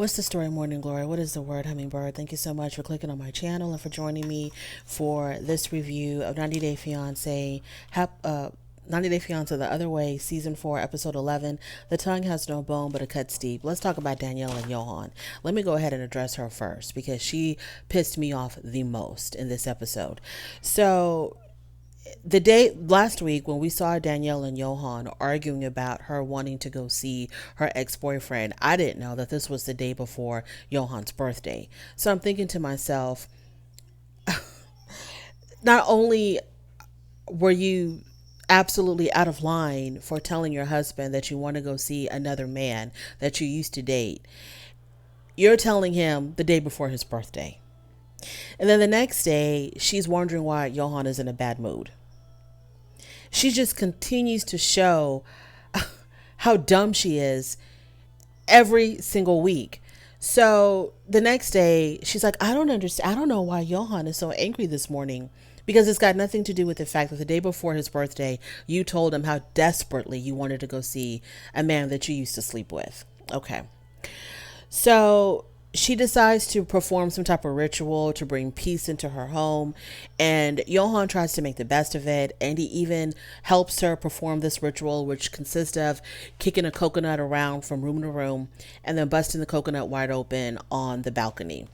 What's the story, Morning Glory? What is the word, Hummingbird? Thank you so much for clicking on my channel and for joining me for this review of 90 Day Fiancé. 90 Day Fiancé The Other Way, Season 4, Episode 11. The tongue has no bone, but it cuts deep. Let's talk about Danielle and Johan. Let me go ahead and address her first because she pissed me off the most in this episode. So, the day last week when we saw Danielle and Johan arguing about her wanting to go see her ex-boyfriend, I didn't know that this was the day before Johan's birthday. So I'm thinking to myself, not only were you absolutely out of line for telling your husband that you want to go see another man that you used to date, you're telling him the day before his birthday. And then the next day, she's wondering why Johan is in a bad mood. She just continues to show how dumb she is every single week. So the next day, she's like, I don't understand. I don't know why Johan is so angry this morning. Because it's got nothing to do with the fact that the day before his birthday, you told him how desperately you wanted to go see a man that you used to sleep with. Okay. So she decides to perform some type of ritual to bring peace into her home, and Johan tries to make the best of it, and he even helps her perform this ritual, which consists of kicking a coconut around from room to room and then busting the coconut wide open on the balcony.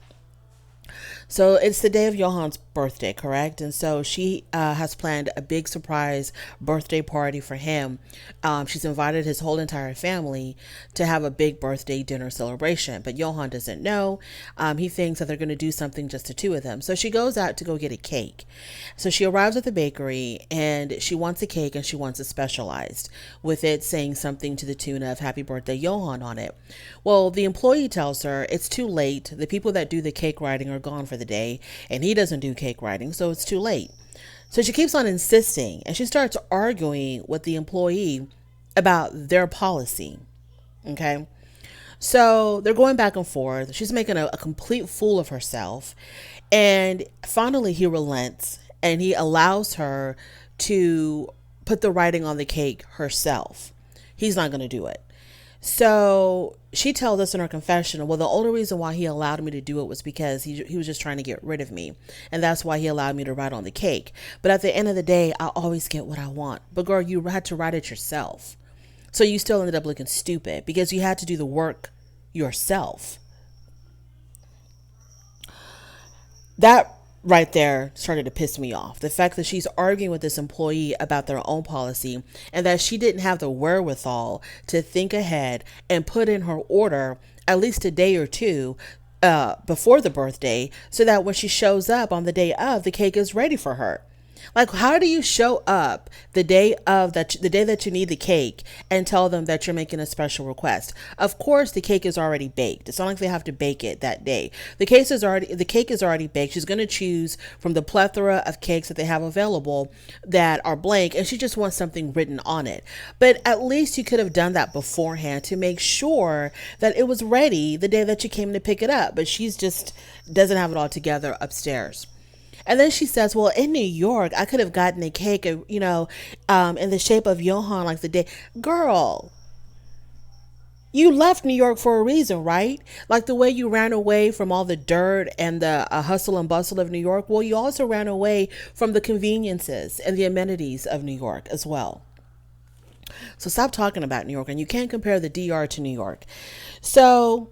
So it's the day of Johan's birthday, correct? And so she has planned a big surprise birthday party for him. She's invited his whole entire family to have a big birthday dinner celebration, but Johan doesn't know. He thinks that they're going to do something just the two of them. So she goes out to go get a cake. So she arrives at the bakery and she wants a cake, and she wants it specialized, with it saying something to the tune of "Happy Birthday, Johan" on it. Well, the employee tells her it's too late. The people that do the cake writing are gone for the day, and he doesn't do cake writing, so it's too late. So she keeps on insisting, and she starts arguing with the employee about their policy. Okay. So they're going back and forth. She's making a complete fool of herself. And finally, he relents and he allows her to put the writing on the cake herself. He's not going to do it. So she tells us in her confessional, well, the only reason why he allowed me to do it was because he was just trying to get rid of me. And that's why he allowed me to write on the cake. But at the end of the day, I always get what I want. But girl, you had to write it yourself. So you still ended up looking stupid because you had to do the work yourself. That right there started to piss me off. The fact that she's arguing with this employee about their own policy, and that she didn't have the wherewithal to think ahead and put in her order at least a day or two before the birthday, so that when she shows up on the day of, the cake is ready for her. Like, how do you show up the day that you need the cake and tell them that you're making a special request? Of course, the cake is already baked. It's not like they have to bake it that day. The cake is already baked. She's going to choose from the plethora of cakes that they have available that are blank, and she just wants something written on it. But at least you could have done that beforehand to make sure that it was ready the day that you came to pick it up. But she's just doesn't have it all together upstairs. And then she says, well, in New York, I could have gotten a cake, in the shape of Johan, like the day. Girl, you left New York for a reason, right? Like the way you ran away from all the dirt and the hustle and bustle of New York. Well, you also ran away from the conveniences and the amenities of New York as well. So stop talking about New York. And you can't compare the DR to New York. So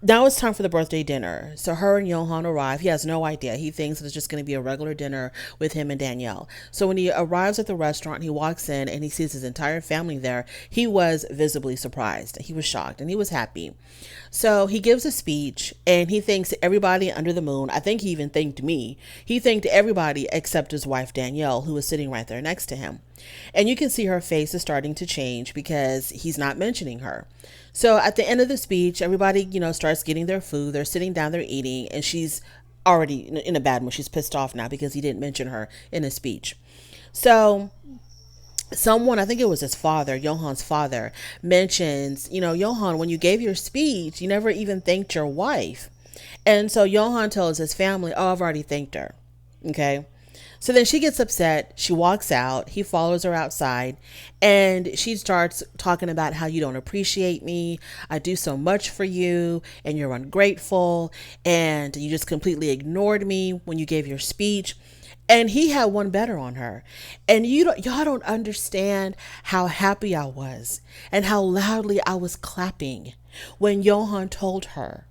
now it's time for the birthday dinner. So her and Johan arrive. He has no idea. He thinks it's just going to be a regular dinner with him and Danielle. So when he arrives at the restaurant, he walks in and he sees his entire family there. He was visibly surprised. He was shocked and he was happy. So he gives a speech and he thanks everybody under the moon. I think he even thanked me. He thanked everybody except his wife, Danielle, who was sitting right there next to him. And you can see her face is starting to change because he's not mentioning her. So at the end of the speech, everybody, starts getting their food. They're sitting down, they're eating, and she's already in a bad mood. She's pissed off now because he didn't mention her in his speech. So someone, I think it was his father, Johan's father, mentions, Johan, when you gave your speech, you never even thanked your wife. And so Johan tells his family, oh, I've already thanked her. Okay. So then she gets upset. She walks out. He follows her outside and she starts talking about how you don't appreciate me. I do so much for you and you're ungrateful and you just completely ignored me when you gave your speech. And he had one better on her. And y'all don't understand how happy I was and how loudly I was clapping when Johan told her,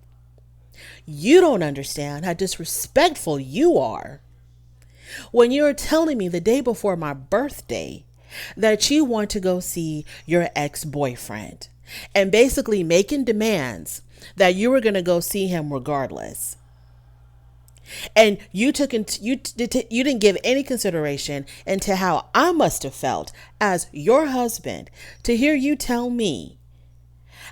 you don't understand how disrespectful you are when you're telling me the day before my birthday that you want to go see your ex-boyfriend and basically making demands that you were going to go see him regardless. And you didn't give any consideration into how I must have felt as your husband to hear you tell me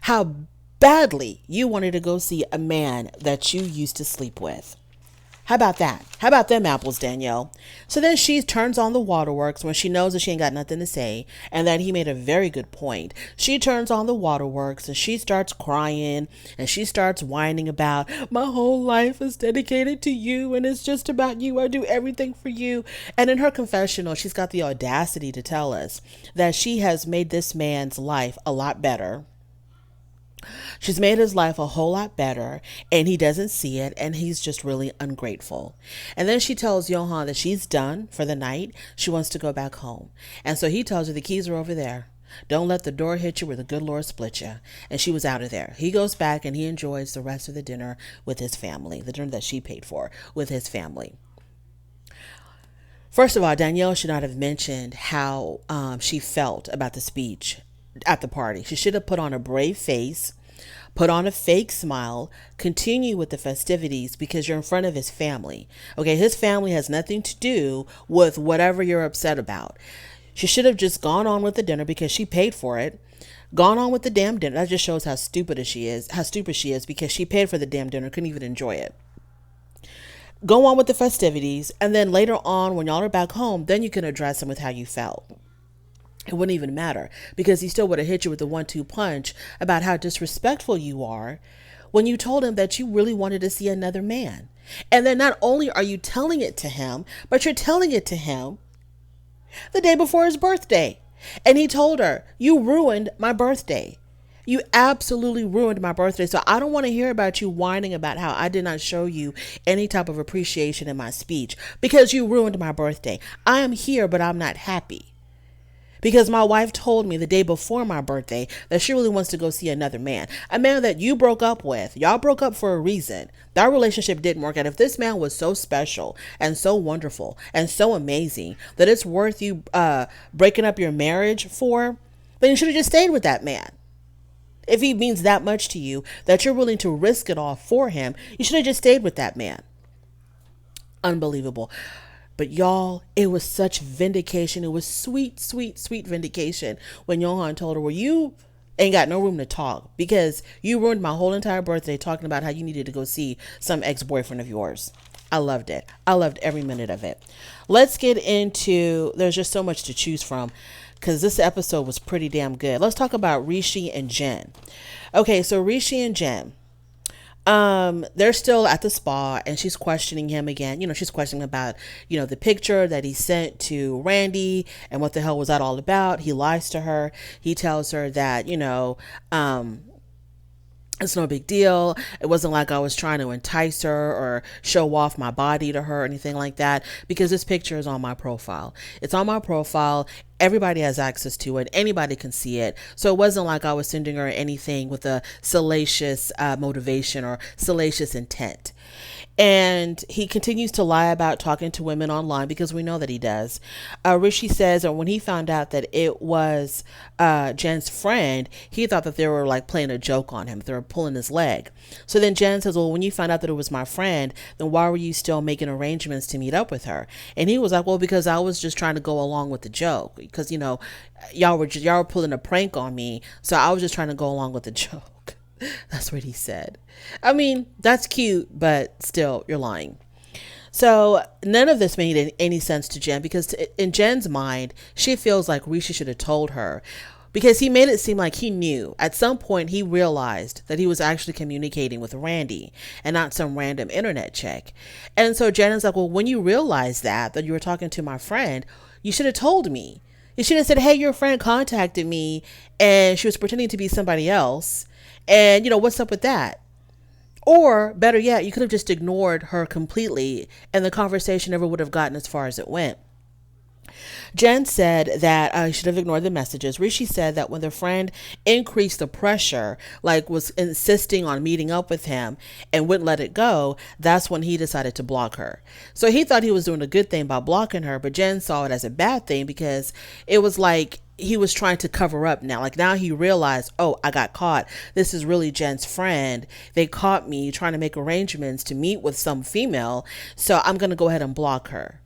how badly you wanted to go see a man that you used to sleep with. How about that? How about them apples, Danielle? So then she turns on the waterworks when she knows that she ain't got nothing to say and that he made a very good point. She turns on the waterworks and she starts crying and she starts whining about, my whole life is dedicated to you and it's just about you. I do everything for you. And in her confessional, she's got the audacity to tell us that she has made this man's life a lot better. She's made his life a whole lot better and he doesn't see it and he's just really ungrateful. And then she tells Johan that she's done for the night. She wants to go back home. And so he tells her the keys are over there. Don't let the door hit you where the good Lord split you. And she was out of there. He goes back and he enjoys the rest of the dinner with his family, the dinner that she paid for with his family. First of all, Danielle should not have mentioned how she felt about the speech at the party. She should have put on a brave face, put on a fake smile, continue with the festivities because you're in front of his family. Okay, his family has nothing to do with whatever you're upset about. She should have just gone on with the dinner because she paid for it. Gone on with the damn dinner. That just shows how stupid she is because she paid for the damn dinner, couldn't even enjoy it. Go on with the festivities, and then later on when y'all are back home, then you can address him with how you felt. It wouldn't even matter because he still would have hit you with the 1-2 punch about how disrespectful you are when you told him that you really wanted to see another man. And then not only are you telling it to him, but you're telling it to him the day before his birthday. And he told her, you ruined my birthday. You absolutely ruined my birthday. So I don't want to hear about you whining about how I did not show you any type of appreciation in my speech because you ruined my birthday. I am here, but I'm not happy. Because my wife told me the day before my birthday that she really wants to go see another man. A man that you broke up with. Y'all broke up for a reason. That relationship didn't work out. If this man was so special and so wonderful and so amazing that it's worth you breaking up your marriage for, then you should have just stayed with that man. If he means that much to you, that you're willing to risk it all for him, you should have just stayed with that man. Unbelievable. But y'all, it was such vindication. It was sweet, sweet, sweet vindication when Johan told her, well, you ain't got no room to talk because you ruined my whole entire birthday talking about how you needed to go see some ex-boyfriend of yours. I loved it. I loved every minute of it. Let's get into, there's just so much to choose from because this episode was pretty damn good. Let's talk about Rishi and Jen. Okay, so Rishi and Jen. They're still at the spa and she's questioning him again. She's questioning about, the picture that he sent to Randy and what the hell was that all about? He lies to her. He tells her that, it's no big deal. It wasn't like I was trying to entice her or show off my body to her or anything like that because this picture is on my profile. It's on my profile. Everybody has access to it. Anybody can see it. So it wasn't like I was sending her anything with a salacious motivation or salacious intent. And he continues to lie about talking to women online because we know that he does. Rishi says, or when he found out that it was Jen's friend, he thought that they were like playing a joke on him. They were pulling his leg. So then Jen says, well, when you found out that it was my friend, then why were you still making arrangements to meet up with her? And he was like, well, because I was just trying to go along with the joke because, y'all were pulling a prank on me. So I was just trying to go along with the joke. That's what he said. I mean, that's cute, but still, you're lying. So none of this made any sense to Jen because in Jen's mind, she feels like Rishi should have told her because he made it seem like he knew. At some point, he realized that he was actually communicating with Randy and not some random internet chick. And so Janet's like, well, when you realized that you were talking to my friend, you should have told me. You should have said, hey, your friend contacted me and she was pretending to be somebody else. And, what's up with that? Or better yet, you could have just ignored her completely and the conversation never would have gotten as far as it went. Jen said that I should have ignored the messages. Rishi said that when the friend increased the pressure, like was insisting on meeting up with him and wouldn't let it go, that's when he decided to block her. So he thought he was doing a good thing by blocking her, but Jen saw it as a bad thing because it was like he was trying to cover up now. Like now he realized, oh, I got caught. This is really Jen's friend. They caught me trying to make arrangements to meet with some female. So I'm going to go ahead and block her.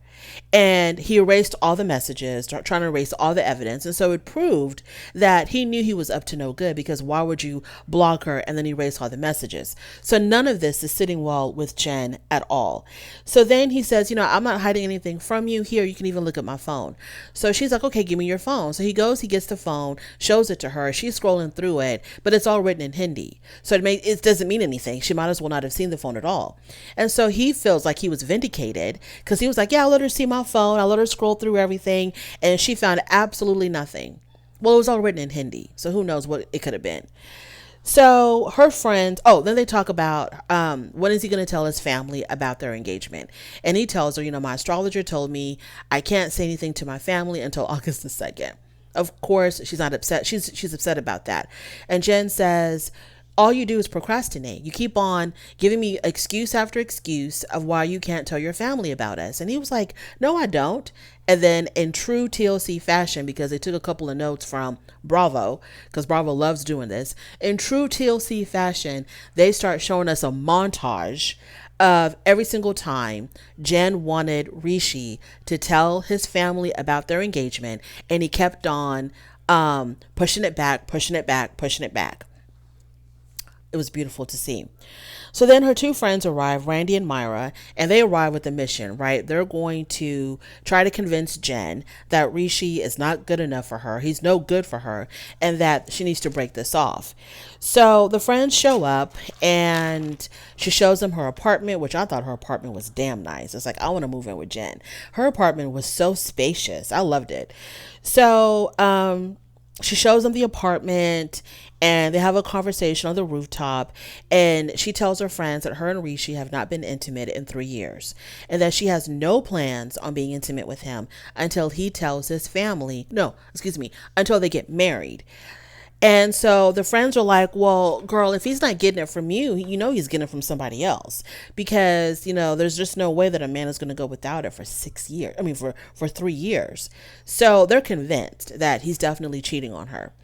And he erased all the messages, trying to erase all the evidence. And so it proved that he knew he was up to no good, because why would you block her and then erase all the messages? So none of this is sitting well with Jen at all. So then he says, I'm not hiding anything from you. Here, you can even look at my phone. So she's like, okay, give me your phone. So he goes, he gets the phone, shows it to her. She's scrolling through it, but it's all written in Hindi. So it doesn't mean anything. She might as well not have seen the phone at all. And so he feels like he was vindicated because he was like, yeah, I'll let her see my phone. I let her scroll through everything, and she found absolutely nothing. Well, it was all written in Hindi, so who knows what it could have been. So her friends, then they talk about when is he going to tell his family about their engagement. And he tells her, my astrologer told me I can't say anything to my family until August the 2nd. Of course, she's not upset. She's upset about that. And Jen says, all you do is procrastinate. You keep on giving me excuse after excuse of why you can't tell your family about us. And he was like, no, I don't. And then in true TLC fashion, because they took a couple of notes from Bravo, because Bravo loves doing this, in true TLC fashion, they start showing us a montage of every single time Jen wanted Rishi to tell his family about their engagement. And he kept on pushing it back, pushing it back, pushing it back. It was beautiful to see. So then her two friends arrive, Randy and Myra, and they arrive with a mission, right? They're going to try to convince Jen that Rishi is not good enough for her. He's no good for her, and that she needs to break this off. So the friends show up, and she shows them her apartment, which I thought her apartment was damn nice. It's like, I want to move in with Jen. Her apartment was so spacious. I loved it. So she shows them the apartment, and they have a conversation on the rooftop, and she tells her friends that her and Rishi have not been intimate in 3 years, and that she has no plans on being intimate with him until he tells his family, until they get married. And so the friends are like, well, girl, if he's not getting it from you, he's getting it from somebody else, because, there's just no way that a man is going to go without it for 6 years. For 3 years. So they're convinced that he's definitely cheating on her.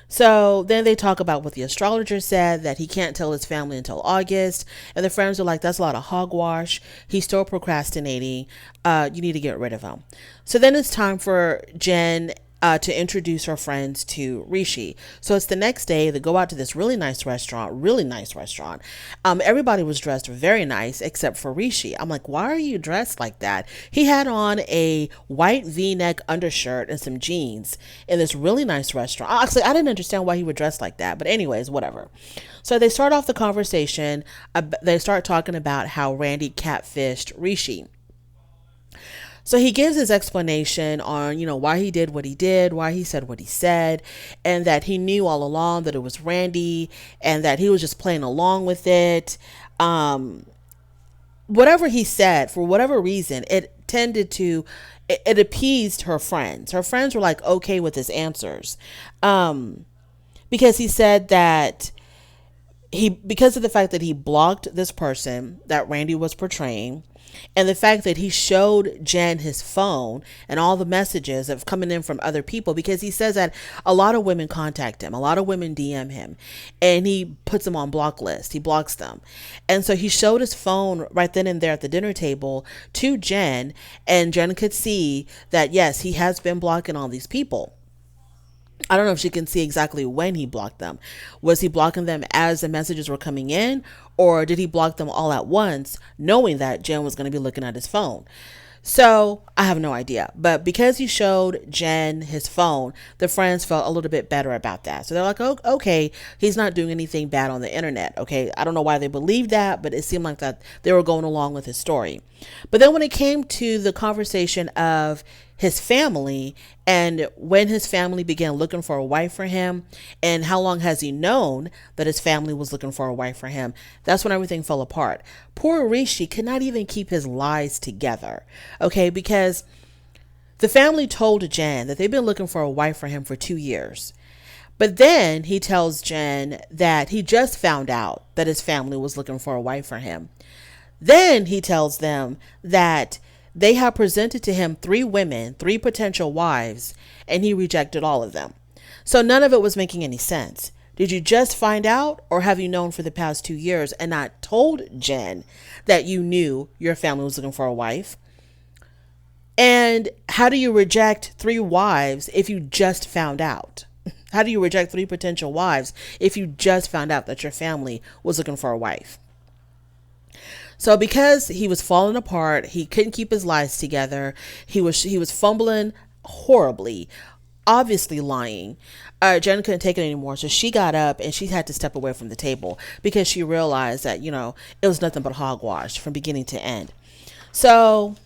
So then they talk about what the astrologer said, that he can't tell his family until August. And the friends are like, that's a lot of hogwash. He's still procrastinating. You need to get rid of him. So then it's time for Jen to introduce her friends to Rishi. So it's the next day. They go out to this really nice restaurant. Everybody was dressed very nice except for Rishi. I'm like, why are you dressed like that? He had on a white V-neck undershirt and some jeans in this really nice restaurant. Actually, I didn't understand why he would dress like that, but anyways, whatever. So they start off the conversation. They start talking about how Randy catfished Rishi. So he gives his explanation on, why he did what he did, why he said what he said, and that he knew all along that it was Randy, and that he was just playing along with it. Whatever he said, for whatever reason, it appeased her friends. Her friends were like, okay with his answers. Because he said that because of the fact that he blocked this person that Randy was portraying, and the fact that he showed Jen his phone and all the messages of coming in from other people, because he says that a lot of women contact him, a lot of women DM him, and he puts them on block list. He blocks them. And so he showed his phone right then and there at the dinner table to Jen, and Jen could see that, yes, he has been blocking all these people. I don't know if she can see exactly when he blocked them. Was he blocking them as the messages were coming in, or did he block them all at once, knowing that Jen was going to be looking at his phone? So I have no idea. But because he showed Jen his phone, the friends felt a little bit better about that. So they're like, oh, okay, he's not doing anything bad on the internet. Okay. I don't know why they believed that, but it seemed like that they were going along with his story. But then when it came to the conversation of his family and when his family began looking for a wife for him and how long has he known that his family was looking for a wife for him, that's when everything fell apart. Poor Rishi could not even keep his lies together. Okay, because the family told Jen that they've been looking for a wife for him for 2 years. But then he tells Jen that he just found out that his family was looking for a wife for him. Then he tells them that they have presented to him 3 women, 3 potential wives, and he rejected all of them. So none of it was making any sense. Did you just find out, or have you known for the past 2 years and not told Jen that you knew your family was looking for a wife? And how do you reject 3 wives if you just found out? How do you reject 3 potential wives if you just found out that your family was looking for a wife? So because he was falling apart, he couldn't keep his lies together. He was fumbling horribly, obviously lying. Jen couldn't take it anymore, so she got up and she had to step away from the table because she realized that it was nothing but hogwash from beginning to end. So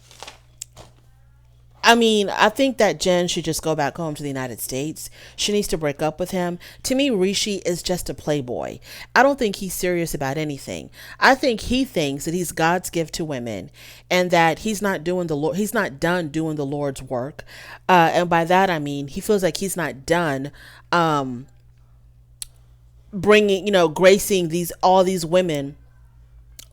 I think that Jen should just go back home to the United States. She needs to break up with him. To me, Rishi is just a playboy. I don't think he's serious about anything. I think he thinks that he's God's gift to women and that he's not done doing the Lord's work. And by that, I mean, he feels like he's not done, gracing all these women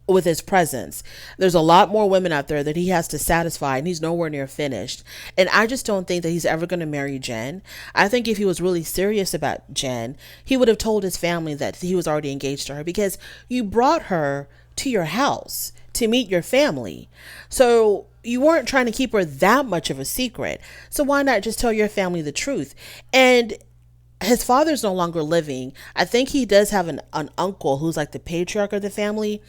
with his presence. There's a lot more women out there that he has to satisfy, and he's nowhere near finished. And I just don't think that he's ever going to marry Jen. I think if he was really serious about Jen, he would have told his family that he was already engaged to her, because you brought her to your house to meet your family. So you weren't trying to keep her that much of a secret. So why not just tell your family the truth? And his father's no longer living. I think he does have an uncle who's like the patriarch of the family.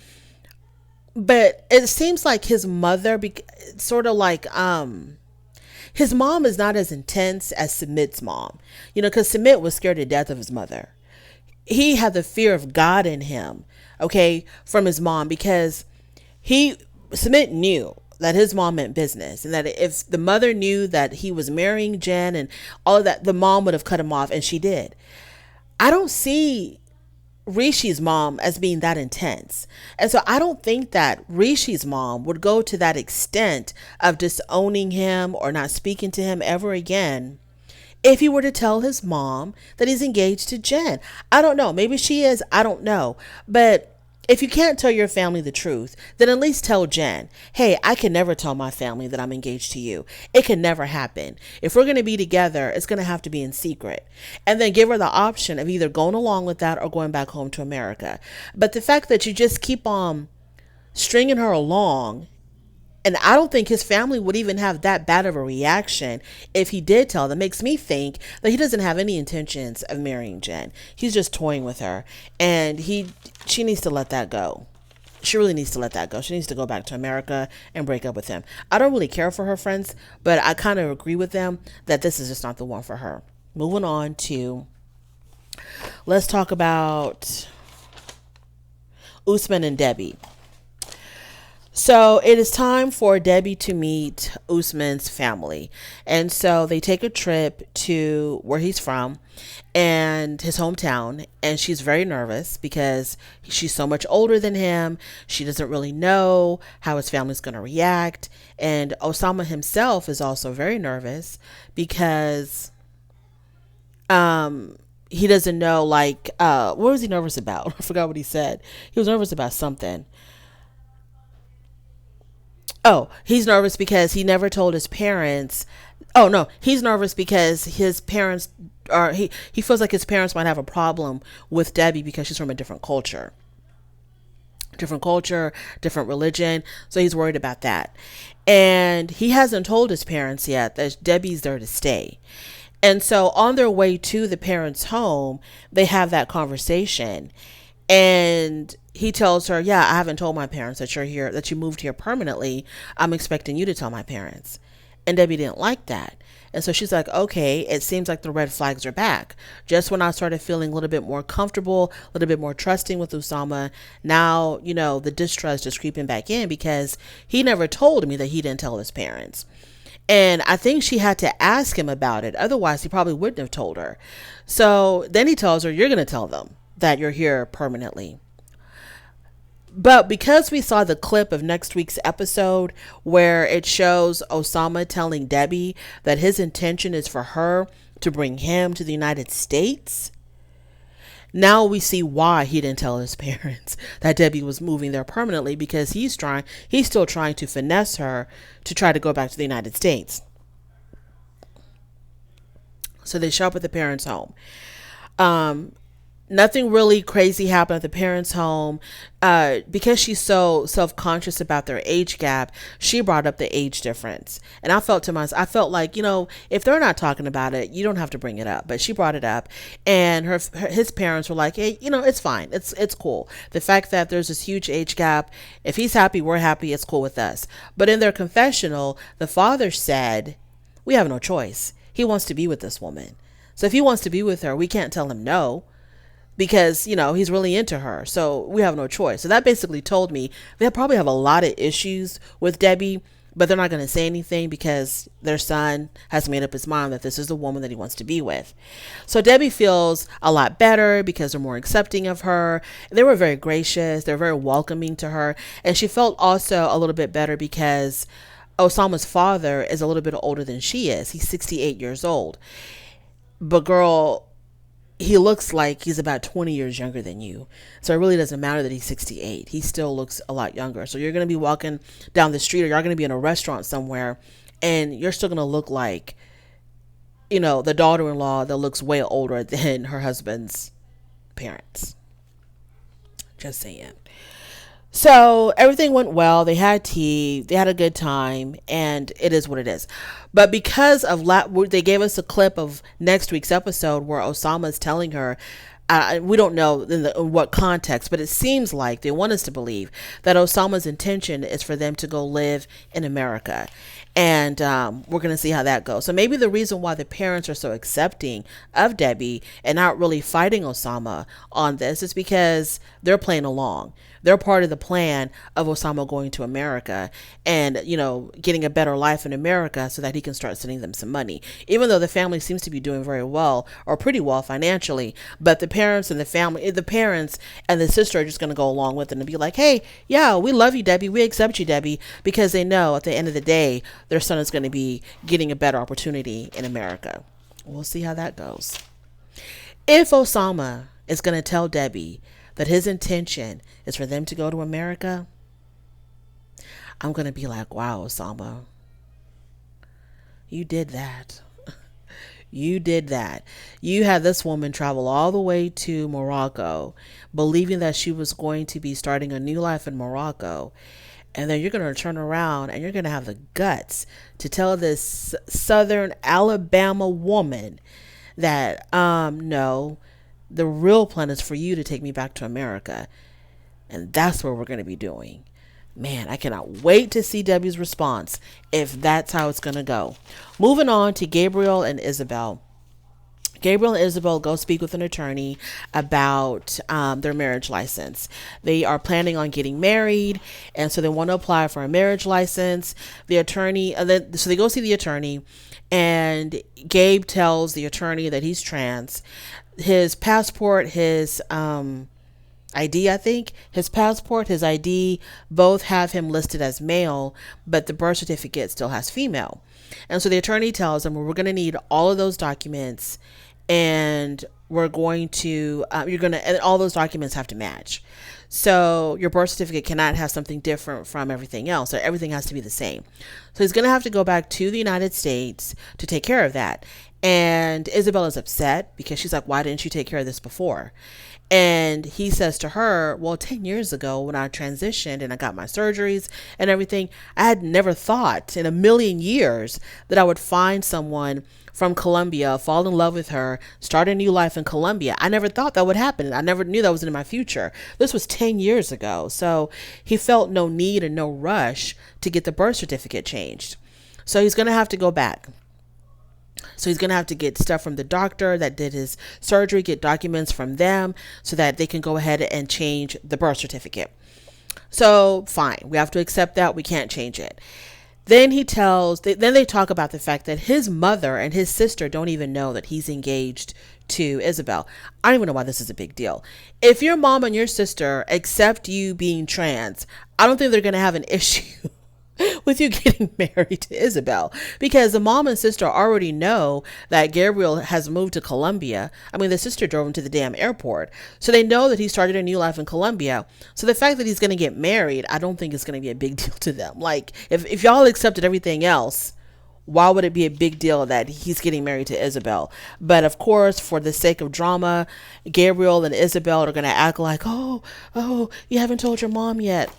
But it seems like his mother, sort of like, his mom is not as intense as Sumit's mom. Because Sumit was scared to death of his mother. He had the fear of God in him, okay, from his mom, because Sumit knew that his mom meant business, and that if the mother knew that he was marrying Jen and all of that, the mom would have cut him off, and she did. I don't see Rishi's mom as being that intense. And so I don't think that Rishi's mom would go to that extent of disowning him or not speaking to him ever again if he were to tell his mom that he's engaged to Jen. I don't know. Maybe she is. I don't know. But if you can't tell your family the truth, then at least tell Jen, hey, I can never tell my family that I'm engaged to you. It can never happen. If we're going to be together, it's going to have to be in secret. And then give her the option of either going along with that or going back home to America. But the fact that you just keep on stringing her along, and I don't think his family would even have that bad of a reaction if he did tell them, makes me think that he doesn't have any intentions of marrying Jen. He's just toying with her, and she needs to let that go. She really needs to let that go. She needs to go back to America and break up with him. I don't really care for her friends, but I kind of agree with them that this is just not the one for her. Moving on to, let's talk about Usman and Debbie. So it is time for Debbie to meet Usman's family. And so they take a trip to where he's from and his hometown. And she's very nervous because she's so much older than him. She doesn't really know how his family's going to react. And Osama himself is also very nervous because he doesn't know, what was he nervous about? I forgot what he said. He was nervous about something. Oh, he's nervous because he never told his parents. Oh, no, he's nervous because his parents he feels like his parents might have a problem with Debbie because she's from a different culture, different religion. So he's worried about that. And he hasn't told his parents yet that Debbie's there to stay. And so on their way to the parents' home, they have that conversation. And he tells her, yeah, I haven't told my parents that you're here, that you moved here permanently. I'm expecting you to tell my parents. And Debbie didn't like that. And so she's like, okay, it seems like the red flags are back. Just when I started feeling a little bit more comfortable, a little bit more trusting with Osama, now, the distrust is creeping back in because he never told me that he didn't tell his parents. And I think she had to ask him about it. Otherwise, he probably wouldn't have told her. So then he tells her, you're going to tell them that you're here permanently. But because we saw the clip of next week's episode where it shows Osama telling Debbie that his intention is for her to bring him to the United States, now we see why he didn't tell his parents that Debbie was moving there permanently, because he's still trying to finesse her to try to go back to the United States. So they show up at the parents' home. Nothing really crazy happened at the parents' home. Because she's so self-conscious about their age gap, she brought up the age difference. And I felt like, if they're not talking about it, you don't have to bring it up. But she brought it up, and his parents were like, hey, it's fine. It's cool. The fact that there's this huge age gap, if he's happy, we're happy, it's cool with us. But in their confessional, the father said, we have no choice. He wants to be with this woman. So if he wants to be with her, we can't tell him no, because, he's really into her. So we have no choice. So that basically told me they'll probably have a lot of issues with Debbie, but they're not going to say anything because their son has made up his mind that this is the woman that he wants to be with. So Debbie feels a lot better because they're more accepting of her. They were very gracious. They're very welcoming to her. And she felt also a little bit better because Osama's father is a little bit older than she is. He's 68 years old. But girl, he looks like he's about 20 years younger than you. So it really doesn't matter that he's 68. He still looks a lot younger. So you're going to be walking down the street, or you're going to be in a restaurant somewhere, and you're still going to look like, the daughter-in-law that looks way older than her husband's parents. Just saying. So everything went well. They had tea. They had a good time, and it is what it is. But because of they gave us a clip of next week's episode where Osama's telling her, we don't know in what context, but it seems like they want us to believe that Osama's intention is for them to go live in America. And we're going to see how that goes. So maybe the reason why the parents are so accepting of Debbie and not really fighting Osama on this is because they're playing along. They're part of the plan of Osama going to America and, getting a better life in America so that he can start sending them some money. Even though the family seems to be doing very well, or pretty well financially, but the parents and the sister are just going to go along with it and be like, hey, yeah, we love you, Debbie. We accept you, Debbie, because they know at the end of the day, their son is going to be getting a better opportunity in America. We'll see how that goes. If Osama is going to tell Debbie that his intention is for them to go to America, I'm going to be like, wow, Osama, you did that. You did that. You had this woman travel all the way to Morocco, believing that she was going to be starting a new life in Morocco. And then you're going to turn around and you're going to have the guts to tell this Southern Alabama woman that, no, the real plan is for you to take me back to America. And that's what we're going to be doing. Man, I cannot wait to see Debbie's response if that's how it's going to go. Moving on to Gabriel and Isabel. Gabriel and Isabel go speak with an attorney about their marriage license. They are planning on getting married, and so they want to apply for a marriage license. The attorney, so they go see the attorney, and Gabe tells the attorney that he's trans. His passport, his ID, I think, his passport, his ID, both have him listed as male, but the birth certificate still has female. And so the attorney tells him, well, we're going to need all of those documents, and we're going to, and all those documents have to match. So your birth certificate cannot have something different from everything else. So everything has to be the same. So he's going to have to go back to the United States to take care of that. And Isabel is upset because she's like, why didn't you take care of this before? And he says to her, well, 10 years ago when I transitioned and I got my surgeries and everything, I had never thought in a million years that I would find someone from Colombia, fall in love with her, start a new life in Colombia. I never thought that would happen. I never knew that was in my future. This was 10 years ago. So he felt no need and no rush to get the birth certificate changed. So he's going to have to go back. So he's going to have to get stuff from the doctor that did his surgery, get documents from them so that they can go ahead and change the birth certificate. So fine, we have to accept that. We can't change it. Then then they talk about the fact that his mother and his sister don't even know that he's engaged to Isabel. I don't even know why this is a big deal. If your mom and your sister accept you being trans, I don't think they're going to have an issue with you getting married to Isabel, because the mom and sister already know that Gabriel has moved to Colombia. I mean, the sister drove him to the damn airport. So they know that he started a new life in Colombia. So the fact that he's going to get married, I don't think it's going to be a big deal to them. Like, if y'all accepted everything else, why would it be a big deal that he's getting married to Isabel? But of course, for the sake of drama, Gabriel and Isabel are going to act like, oh, you haven't told your mom yet.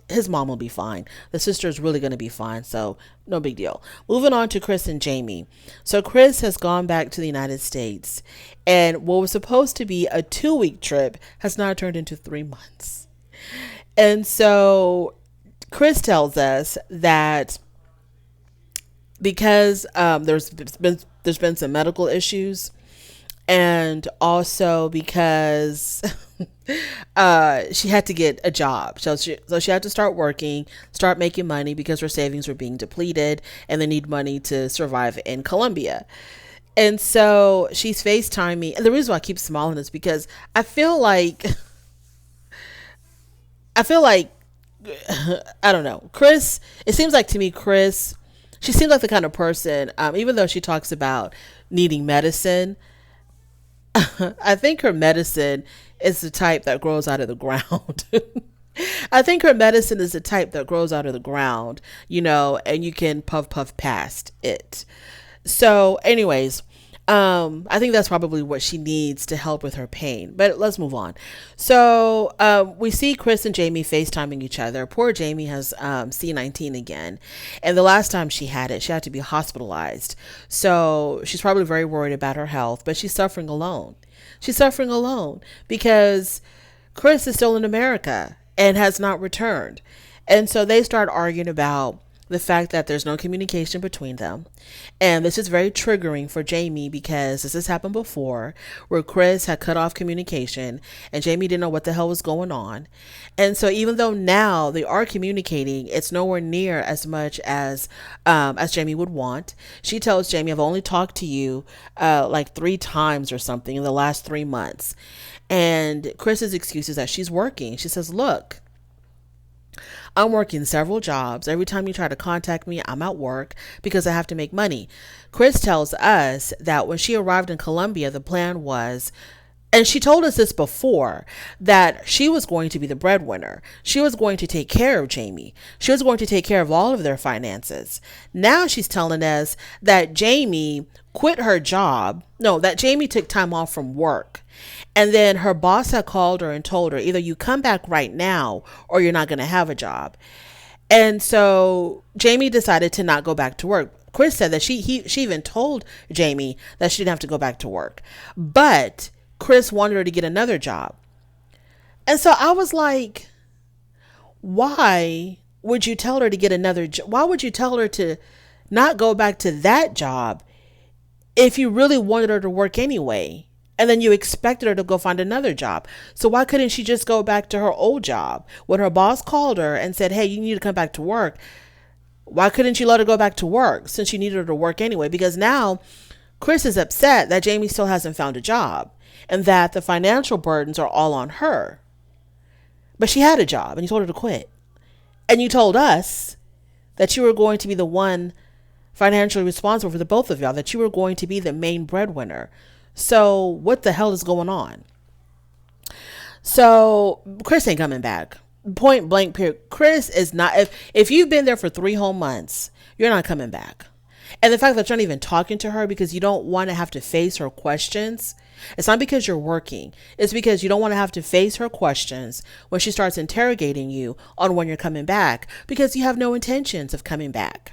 His mom will be fine. The sister is really going to be fine. So no big deal. Moving on to Chris and Jamie. So Chris has gone back to the United States, and what was supposed to be a 2-week trip has now turned into 3 months. And so Chris tells us that because there's been some medical issues, and also because she had to get a job. So she had to start working, start making money, because her savings were being depleted and they need money to survive in Colombia. And so she's FaceTiming. And the reason why I keep smiling is because I feel like I don't know, Chris, it seems like to me, Chris, she seems like the kind of person, even though she talks about needing medicine, I think her medicine is the type that grows out of the ground. I think her medicine is the type that grows out of the ground, and you can puff past it. So anyways, I think that's probably what she needs to help with her pain, but let's move on. So, we see Chris and Jamie FaceTiming each other. Poor Jamie has, C19 again. And the last time she had it, she had to be hospitalized. So she's probably very worried about her health, but she's suffering alone. She's suffering alone because Chris is still in America and has not returned. And so they start arguing about the fact that there's no communication between them. And this is very triggering for Jamie, because this has happened before, where Chris had cut off communication and Jamie didn't know what the hell was going on. And so even though now they are communicating, it's nowhere near as much as Jamie would want. She tells Jamie, I've only talked to you like 3 times or something in the last 3 months. And Chris's excuse is that she's working. She says, look, I'm working several jobs. Every time you try to contact me, I'm at work because I have to make money. Chris tells us that when she arrived in Colombia, the plan was, and she told us this before, that she was going to be the breadwinner. She was going to take care of Jamie. She was going to take care of all of their finances. Now she's telling us that Jamie quit her job. No, that Jamie took time off from work. And then her boss had called her and told her, either you come back right now or you're not going to have a job. And so Jamie decided to not go back to work. Chris said that she even told Jamie that she didn't have to go back to work. But Chris wanted her to get another job. And so I was like, why would you tell her to get another job? Why would you tell her to not go back to that job if you really wanted her to work anyway? And then you expected her to go find another job. So why couldn't she just go back to her old job? When her boss called her and said, hey, you need to come back to work, why couldn't you let her go back to work since you needed her to work anyway? Because now Chris is upset that Jamie still hasn't found a job and that the financial burdens are all on her. But she had a job and you told her to quit. And you told us that you were going to be the one financially responsible for the both of y'all, that you were going to be the main breadwinner. So what the hell is going on? So Chris ain't coming back. Point blank period. Chris is not, if you've been there for 3 whole months, you're not coming back. And the fact that you're not even talking to her because you don't want to have to face her questions. It's not because you're working. It's because you don't want to have to face her questions when she starts interrogating you on when you're coming back, because you have no intentions of coming back.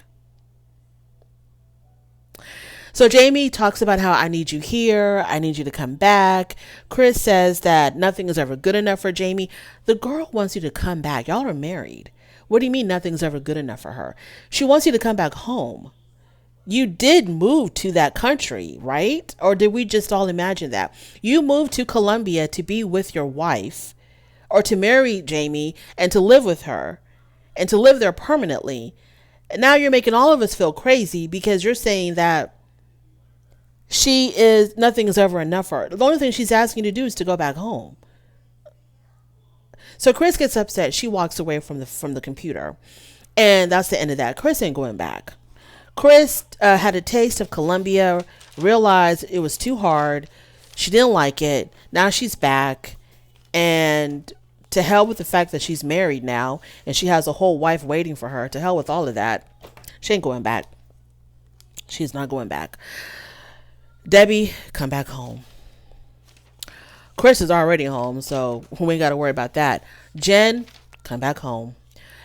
So Jamie talks about how I need you here. I need you to come back. Chris says that nothing is ever good enough for Jamie. The girl wants you to come back. Y'all are married. What do you mean nothing's ever good enough for her? She wants you to come back home. You did move to that country, right? Or did we just all imagine that? You moved to Colombia to be with your wife, or to marry Jamie and to live with her and to live there permanently. And now you're making all of us feel crazy because you're saying that nothing is ever enough for her. The only thing she's asking you to do is to go back home. So Chris gets upset. She walks away from the computer. And that's the end of that. Chris ain't going back. Chris had a taste of Colombia, realized it was too hard. She didn't like it. Now she's back. And to hell with the fact that she's married now and she has a whole wife waiting for her. To hell with all of that. She ain't going back. She's not going back. Debbie, come back home. Chris is already home, so we ain't got to worry about that. Jen, come back home.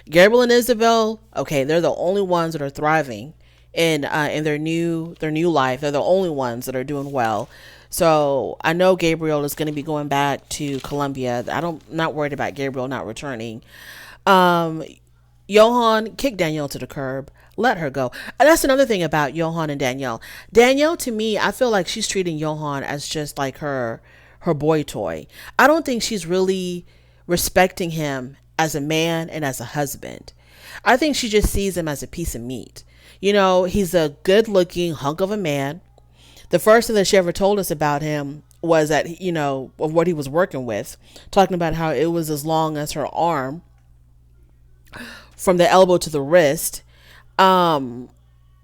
Gabriel and Isabel, okay, they're the only ones that are thriving in their new life. They're the only ones that are doing well. So I know Gabriel is going to be going back to Colombia. Not worried about Gabriel not returning. Johan, kick Danielle to the curb. Let her go. And that's another thing about Johan and Danielle. Danielle, to me, I feel like she's treating Johan as just like her boy toy. I don't think she's really respecting him as a man and as a husband. I think she just sees him as a piece of meat. You know, he's a good looking hunk of a man. The first thing that she ever told us about him was that, you know, of what he was working with, talking about how it was as long as her arm from the elbow to the wrist.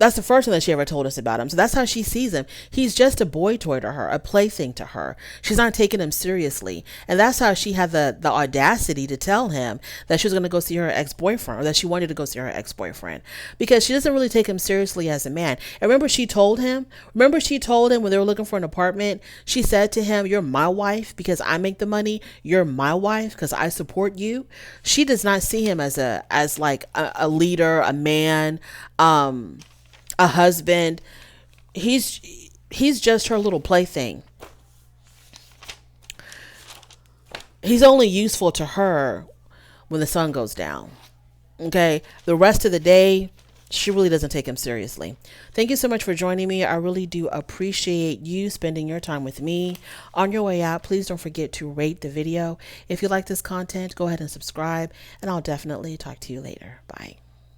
That's the first thing that she ever told us about him. So that's how she sees him. He's just a boy toy to her, a plaything to her. She's not taking him seriously. And that's how she had the audacity to tell him that she was going to go see her ex-boyfriend, or that she wanted to go see her ex-boyfriend, because she doesn't really take him seriously as a man. And remember she told him when they were looking for an apartment, she said to him, "You're my wife because I make the money. You're my wife because I support you." She does not see him as a leader, a man, a husband. He's just her little plaything. He's only useful to her when the sun goes down. Okay, the rest of the day she really doesn't take him seriously. Thank you so much for joining me. I really do appreciate you spending your time with me. On your way out, please don't forget to rate the video. If you like this content, go ahead and subscribe, and I'll definitely talk to you later. Bye.